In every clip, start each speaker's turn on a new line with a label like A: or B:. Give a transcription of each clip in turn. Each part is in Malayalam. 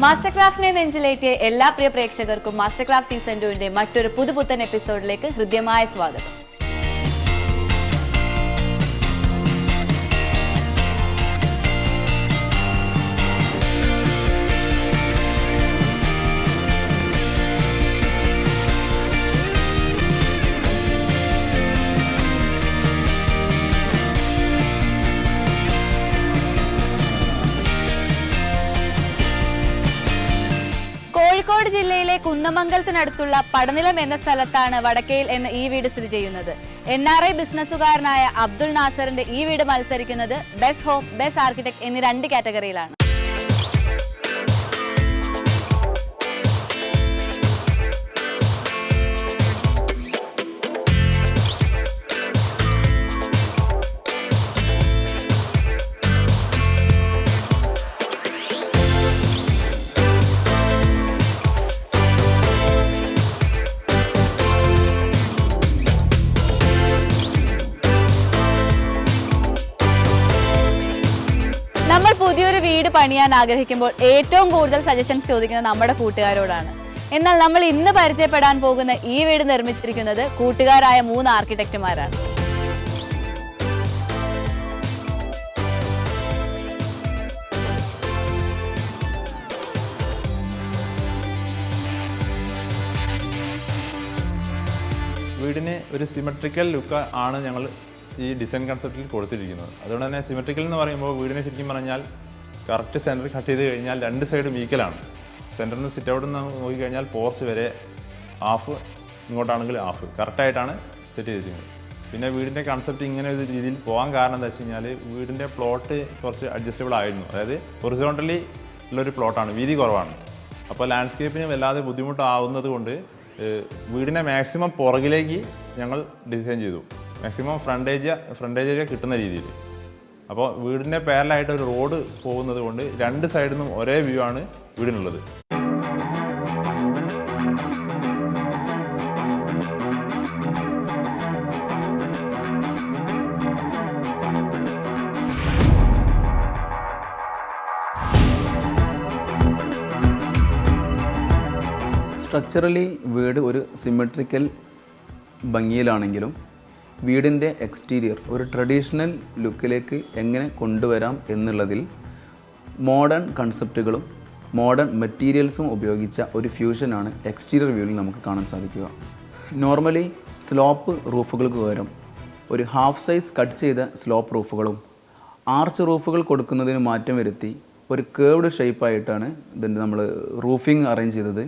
A: മാസ്റ്റർ ക്രാഫ്റ്റിനെ നെഞ്ചിലേറ്റിയ എല്ലാ പ്രിയ പ്രേക്ഷകർക്കും മാസ്റ്റർ ക്രാഫ്റ്റ് സീസൺ 2 മറ്റൊരു പുതുപുത്തൻ എപ്പിസോഡിലേക്ക് ഹൃദ്യമായ സ്വാഗതം. കോഴിക്കോട് ജില്ലയിലെ കുന്നമംഗലത്തിനടുത്തുള്ള പടനിലം എന്ന സ്ഥലത്താണ് വടക്കയിൽ എന്ന ഈ വീട് സ്ഥിതി ചെയ്യുന്നത്. NRI ബിസിനസ്സുകാരനായ അബ്ദുൾ നാസറിന്റെ ഈ വീട് മത്സരിക്കുന്നത് ബെസ്റ്റ് ഹോം, ബെസ്റ്റ് ആർക്കിടെക്ട് എന്നീ 2 കാറ്റഗറിയിലാണ്. നമ്മൾ പുതിയൊരു വീട് പണിയാൻ ആഗ്രഹിക്കുമ്പോൾ ഏറ്റവും കൂടുതൽ സജഷൻസ് ചോദിക്കുന്നത് നമ്മുടെ കൂട്ടുകാരോടാണ്. എന്നാൽ നമ്മൾ ഇന്ന് പരിചയപ്പെടാൻ പോകുന്ന ഈ വീട് നിർമ്മിച്ചിരിക്കുന്നത് കൂട്ടുകാരായ 3 ആർക്കിടെക്റ്റുമാരാണ്.
B: വീടിന് ഒരു സിമെട്രിക്കൽ ലുക്ക് ആണ് ഞങ്ങൾ ഈ ഡിസൈൻ കൺസെപ്റ്റിൽ കൊടുത്തിരിക്കുന്നത്. അതുകൊണ്ട് തന്നെ സിമെട്രിക്കൽ എന്ന് പറയുമ്പോൾ വീടിനെ ശരിക്കും പറഞ്ഞാൽ കറക്റ്റ് സെൻറ്റർ കട്ട് ചെയ്ത് കഴിഞ്ഞാൽ 2 സൈഡും ഈക്വലാണ്. സെൻറ്ററിൽ നിന്ന് സിറ്റ് ഔട്ടിൽ നിന്ന് നോക്കിക്കഴിഞ്ഞാൽ പോർച്ച് വരെ ഹാഫ്, ഇങ്ങോട്ടാണെങ്കിൽ ഹാഫ് കറക്റ്റായിട്ടാണ് സെറ്റ് ചെയ്തിരിക്കുന്നത്. പിന്നെ വീടിൻ്റെ കൺസെപ്റ്റ് ഇങ്ങനെ ഒരു രീതിയിൽ പോകാൻ കാരണം എന്താ വെച്ച് കഴിഞ്ഞാൽ വീടിൻ്റെ പ്ലോട്ട് കുറച്ച് അഡ്ജസ്റ്റബിൾ ആയിരുന്നു. അതായത് ഹൊറിസോണ്ടലി ഉള്ളൊരു പ്ലോട്ടാണ്, വീതി കുറവാണ്. അപ്പോൾ ലാൻഡ്സ്കേപ്പിന് വല്ലാതെ ബുദ്ധിമുട്ടാവുന്നത് കൊണ്ട് വീടിനെ മാക്സിമം പുറകിലേക്ക് ഞങ്ങൾ ഡിസൈൻ ചെയ്തു, മാക്സിമം ഫ്രണ്ടേജ് ഏരിയ കിട്ടുന്ന രീതിയിൽ. അപ്പോൾ വീടിൻ്റെ പാരലായിട്ട് ഒരു റോഡ് പോകുന്നത് കൊണ്ട് 2 സൈഡിൽ നിന്നും ഒരേ വ്യൂ ആണ് വീടിനുള്ളത്.
C: സ്ട്രക്ചറലി വീട് ഒരു സിമെട്രിക്കൽ ഭംഗിയിലാണെങ്കിലും വീടിൻ്റെ എക്സ്റ്റീരിയർ ഒരു ട്രഡീഷണൽ ലുക്കിലേക്ക് എങ്ങനെ കൊണ്ടുവരാം എന്നുള്ളതിൽ മോഡേൺ കൺസെപ്റ്റുകളും മോഡേൺ മെറ്റീരിയൽസും ഉപയോഗിച്ച ഒരു ഫ്യൂഷനാണ് എക്സ്റ്റീരിയർ വ്യൂവിൽ നമുക്ക് കാണാൻ സാധിക്കുക. നോർമലി സ്ലോപ്പ് റൂഫുകൾക്ക് പകരം ഒരു ഹാഫ് സൈസ് കട്ട് ചെയ്ത സ്ലോപ്പ് റൂഫുകളും ആർച്ച് റൂഫുകൾ കൊടുക്കുന്നതിന് മാറ്റം വരുത്തി ഒരു കേർവ്ഡ് ഷേപ്പായിട്ടാണ് ഇതിൻ്റെ നമ്മൾ റൂഫിംഗ് അറേഞ്ച് ചെയ്തത്.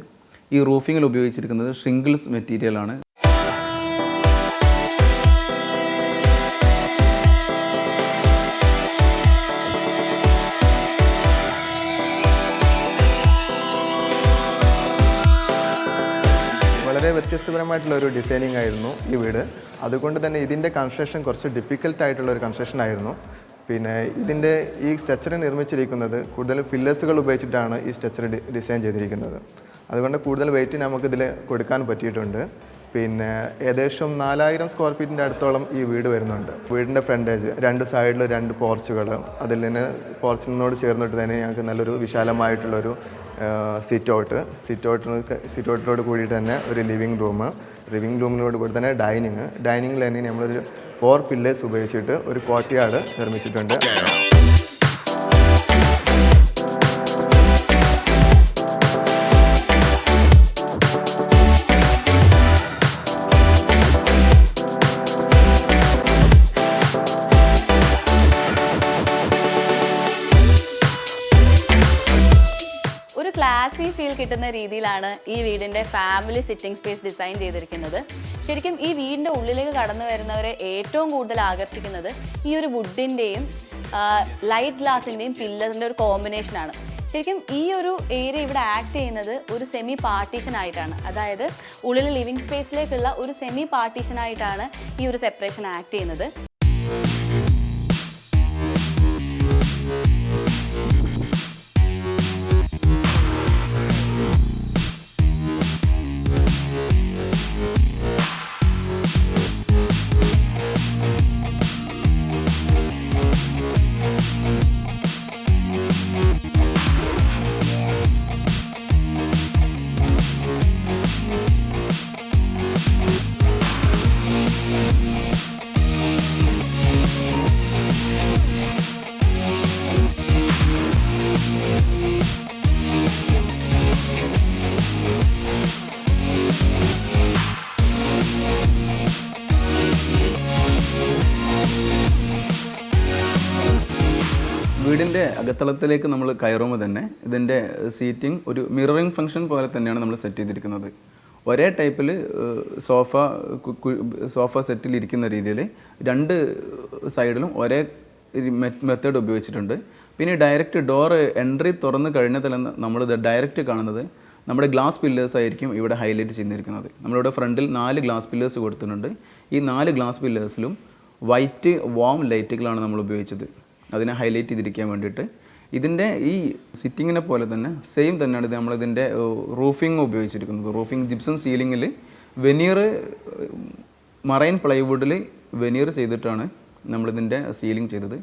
C: ഈ റൂഫിങ്ങിൽ ഉപയോഗിച്ചിരിക്കുന്നത് ഷിംഗിൾസ് മെറ്റീരിയലാണ്.
D: വളരെ വ്യത്യസ്തപരമായിട്ടുള്ള ഒരു ഡിസൈനിങ് ആയിരുന്നു ഈ വീട്. അതുകൊണ്ട് തന്നെ ഇതിൻ്റെ കൺസ്ട്രക്ഷൻ കുറച്ച് ഡിഫിക്കൽട്ട് ആയിട്ടുള്ള ഒരു കൺസ്ട്രക്ഷൻ ആയിരുന്നു. പിന്നെ ഇതിൻ്റെ ഈ സ്ട്രക്ചർ നിർമ്മിച്ചിരിക്കുന്നത് കൂടുതൽ പില്ലേഴ്സുകൾ ഉപയോഗിച്ചിട്ടാണ് ഈ സ്ട്രക്ചർ ഡിസൈൻ ചെയ്തിരിക്കുന്നത്. അതുകൊണ്ട് കൂടുതൽ വെയിറ്റ് നമുക്കിതിൽ കൊടുക്കാൻ പറ്റിയിട്ടുണ്ട്. പിന്നെ ഏകദേശം 4000 സ്ക്വയർ ഫീറ്റിൻ്റെ അടുത്തോളം ഈ വീട് വരുന്നുണ്ട്. വീടിൻ്റെ ഫ്രണ്ടേജ് 2 സൈഡിൽ 2 പോർച്ചുകൾ, അതിൽ തന്നെ പോർച്ചിനോട് ചേർന്നിട്ട് തന്നെ ഞങ്ങൾക്ക് നല്ലൊരു വിശാലമായിട്ടുള്ളൊരു സിറ്റ് ഔട്ടിനോട് കൂടിയിട്ട് തന്നെ ഒരു ലിവിങ് റൂമിനോട് കൂടി തന്നെ ഡൈനിങ്ങിൽ തന്നെ നമ്മളൊരു 4 പില്ലേഴ്സ് ഉപയോഗിച്ചിട്ട് ഒരു കോർട്ട്യാർഡ് നിർമ്മിച്ചിട്ടുണ്ട്.
A: ക്ലാസി ഫീൽ കിട്ടുന്ന രീതിയിലാണ് ഈ വീടിൻ്റെ ഫാമിലി സിറ്റിംഗ് സ്പേസ് ഡിസൈൻ ചെയ്തിരിക്കുന്നത്. ശരിക്കും ഈ വീടിൻ്റെ ഉള്ളിലേക്ക് കടന്നു വരുന്നവരെ ഏറ്റവും കൂടുതൽ ആകർഷിക്കുന്നത് ഈ ഒരു വുഡിൻ്റെയും ലൈറ്റ് ഗ്ലാസിൻ്റെയും പില്ലറിൻ്റെ ഒരു കോമ്പിനേഷനാണ്. ശരിക്കും ഈ ഒരു ഏരിയ ഇവിടെ ആക്ട് ചെയ്യുന്നത് ഒരു സെമി പാർട്ടീഷൻ ആയിട്ടാണ്. അതായത് ഉള്ളിൽ ലിവിങ് സ്പേസിലേക്കുള്ള ഒരു സെമി പാർട്ടീഷൻ ആയിട്ടാണ് ഈ ഒരു സെപ്പറേഷൻ ആക്ട് ചെയ്യുന്നത്.
C: വീടിൻ്റെ അകത്തളത്തിലേക്ക് നമ്മൾ കയറുമ്പോൾ തന്നെ ഇതിൻ്റെ സീറ്റിംഗ് ഒരു മിററിംഗ് ഫംഗ്ഷൻ പോലെ തന്നെയാണ് നമ്മൾ സെറ്റ് ചെയ്തിരിക്കുന്നത്. ഒരേ ടൈപ്പിൽ സോഫ സെറ്റിൽ ഇരിക്കുന്ന രീതിയിൽ രണ്ട് സൈഡിലും ഒരേ മെത്തേഡ് ഉപയോഗിച്ചിട്ടുണ്ട്. പിന്നെ ഡയറക്റ്റ് ഡോറ് എൻട്രി തുറന്ന് കഴിഞ്ഞാൽ തന്നെ നമ്മളിത് ഡയറക്റ്റ് കാണുന്നത് നമ്മുടെ ഗ്ലാസ് പില്ലേഴ്സ് ആയിരിക്കും ഇവിടെ ഹൈലൈറ്റ് ചെയ്തിരിക്കുന്നത്. നമ്മളിവിടെ ഫ്രണ്ടിൽ 4 ഗ്ലാസ് പില്ലേഴ്സ് കൊടുത്തിട്ടുണ്ട്. ഈ 4 ഗ്ലാസ് പില്ലേഴ്സിലും വൈറ്റ് വാം ലൈറ്റുകളാണ് നമ്മൾ ഉപയോഗിച്ചത്, അതിനെ ഹൈലൈറ്റ് ചെയ്തിരിക്കാൻ വേണ്ടിയിട്ട്. ഇതിൻ്റെ ഈ സിറ്റിങ്ങിനെ പോലെ തന്നെ സെയിം തന്നെയാണ് ഇത് നമ്മളിതിൻ്റെ റൂഫിംഗ് ഉപയോഗിച്ചിരിക്കുന്നത്. റൂഫിംഗ് ജിപ്സം സീലിങ്ങിൽ വെനീർ മറൈൻ പ്ലൈവുഡിൽ വെനീർ ചെയ്തിട്ടാണ് നമ്മളിതിൻ്റെ സീലിംഗ് ചെയ്തത്.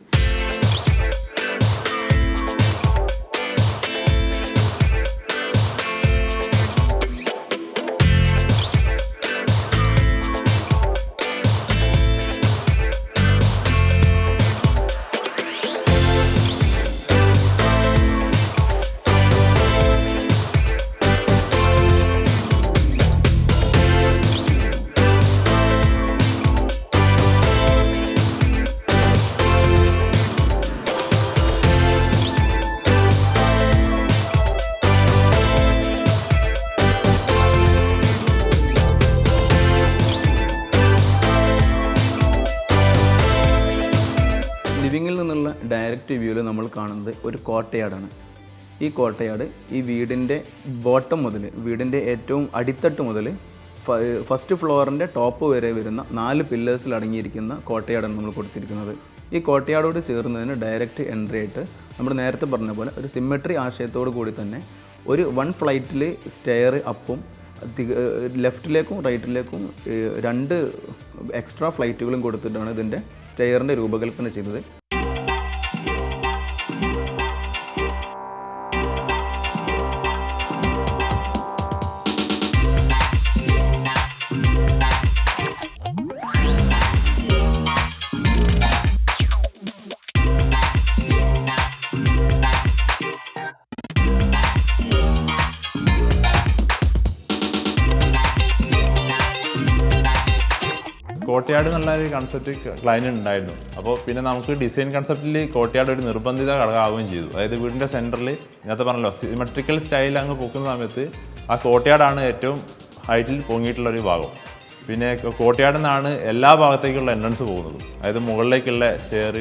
C: ലിവിങ്ങിൽ നിന്നുള്ള ഡയറക്റ്റ് വ്യൂവിൽ നമ്മൾ കാണുന്നത് ഒരു കോട്ടയാടാണ്. ഈ കോട്ടയാട് ഈ വീടിൻ്റെ ബോട്ടം മുതൽ വീടിൻ്റെ ഏറ്റവും അടിത്തട്ട് മുതൽ ഫസ്റ്റ് ഫ്ലോറിൻ്റെ ടോപ്പ് വരെ വരുന്ന 4 പില്ലേഴ്സിൽ അടങ്ങിയിരിക്കുന്ന കോട്ടയാടാണ് നമ്മൾ കൊടുത്തിരിക്കുന്നത്. ഈ കോട്ടയാടോട് ചേർന്നതിന് ഡയറക്റ്റ് എൻട്രി ആയിട്ട് നമ്മൾ നേരത്തെ പറഞ്ഞ പോലെ ഒരു സിമ്മെട്രി ആശയത്തോടു കൂടി തന്നെ ഒരു 1 ഫ്ലൈറ്റിൽ സ്റ്റെയർ അപ്പും ലെഫ്റ്റിലേക്കും റൈറ്റിലേക്കും 2 എക്സ്ട്രാ ഫ്ലൈറ്റുകളും കൊടുത്തിട്ടാണ് ഇതിൻ്റെ സ്റ്റെയറിൻ്റെ രൂപകൽപ്പന ചെയ്തത്.
B: കോട്ടയാട് എന്നുള്ള ഒരു കൺസെപ്റ്റ് ക്ലൈൻറ്റ് ഉണ്ടായിരുന്നു. അപ്പോൾ പിന്നെ നമുക്ക് ഡിസൈൻ കൺസെപ്റ്റിൽ കോട്ടയാട് ഒരു നിർബന്ധിത ഘടകമാവുകയും ചെയ്തു. അതായത് വീടിൻ്റെ സെൻറ്ററിൽ നേരത്തെ പറഞ്ഞല്ലോ സിമെട്രിക്കൽ സ്റ്റൈൽ അങ്ങ് പൊക്കുന്ന സമയത്ത് ആ കോട്ടയാടാണ് ഏറ്റവും ഹൈറ്റിൽ പൊങ്ങിയിട്ടുള്ളൊരു ഭാഗം. പിന്നെ കോട്ടയാട് നിന്നാണ് എല്ലാ ഭാഗത്തേക്കുള്ള എൻട്രൻസ് പോകുന്നത്. അതായത് മുകളിലേക്കുള്ള സ്റ്റെയർ,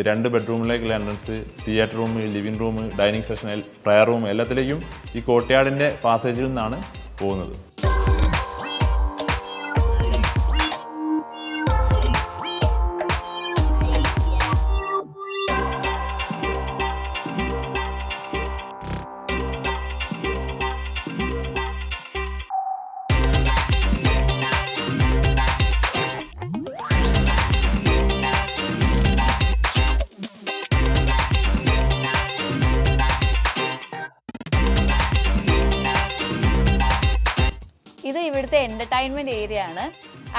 B: 2 ബെഡ്റൂമിലേക്കുള്ള entrance, theatre room, living room, dining session, prayer room എല്ലാത്തിലേക്കും ഈ കോട്ടയാടിൻ്റെ പാസേജിൽ നിന്നാണ് പോകുന്നത്.
A: ഇത് ഇവിടുത്തെ എൻ്റർടൈൻമെൻറ്റ് ഏരിയ ആണ്.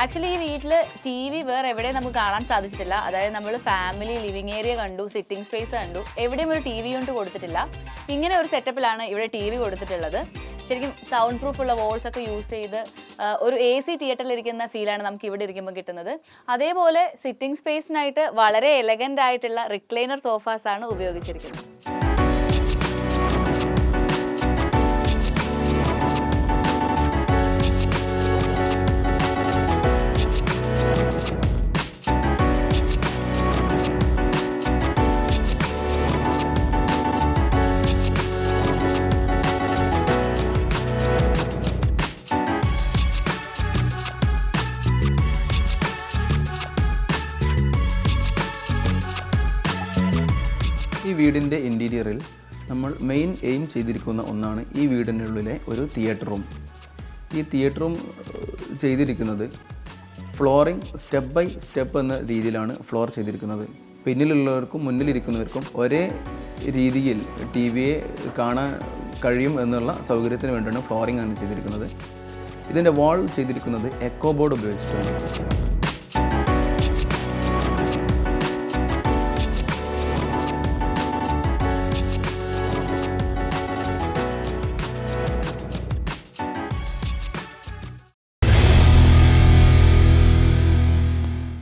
A: ആക്ച്വലി ഈ വീട്ടിൽ ടി വി വേറെ എവിടെയും നമുക്ക് കാണാൻ സാധിച്ചിട്ടില്ല. അതായത് നമ്മൾ ഫാമിലി ലിവിങ് ഏരിയ കണ്ടു, സിറ്റിംഗ് സ്പേസ് കണ്ടു, എവിടെയും ഒരു ടി വി കൊണ്ട് കൊടുത്തിട്ടില്ല. ഇങ്ങനെ ഒരു സെറ്റപ്പിലാണ് ഇവിടെ ടി വി കൊടുത്തിട്ടുള്ളത്. ശരിക്കും സൗണ്ട് പ്രൂഫ് ഉള്ള വോൾസ് ഒക്കെ യൂസ് ചെയ്ത് ഒരു AC തിയേറ്ററിൽ ഇരിക്കുന്ന ഫീലാണ് നമുക്ക് ഇവിടെ ഇരിക്കുമ്പോൾ കിട്ടുന്നത്. അതേപോലെ സിറ്റിംഗ് സ്പേസിനായിട്ട് വളരെ എലഗൻ്റ് ആയിട്ടുള്ള റിക്ലൈനർ സോഫാസാണ് ഉപയോഗിച്ചിരിക്കുന്നത്.
C: ഈ വീടിൻ്റെ ഇൻറ്റീരിയറിൽ നമ്മൾ മെയിൻ എയിം ചെയ്തിരിക്കുന്ന ഒന്നാണ് ഈ വീടിൻ്റെ ഉള്ളിലെ ഒരു തിയേറ്റർ റൂം. ഈ തിയേറ്റർ റൂം ചെയ്തിരിക്കുന്നത് ഫ്ലോറിംഗ് സ്റ്റെപ്പ് ബൈ സ്റ്റെപ്പ് എന്ന രീതിയിലാണ് ഫ്ലോർ ചെയ്തിരിക്കുന്നത്. പിന്നിലുള്ളവർക്കും മുന്നിലിരിക്കുന്നവർക്കും ഒരേ രീതിയിൽ ടി വിയെ കാണാൻ കഴിയും എന്നുള്ള സൗകര്യത്തിന് വേണ്ടിയാണ് ഫ്ലോറിംഗ് ആണ് ചെയ്തിരിക്കുന്നത്. ഇതിൻ്റെ വാൾ ചെയ്തിരിക്കുന്നത് എക്കോ ബോർഡ് ഉപയോഗിച്ചിട്ടാണ്.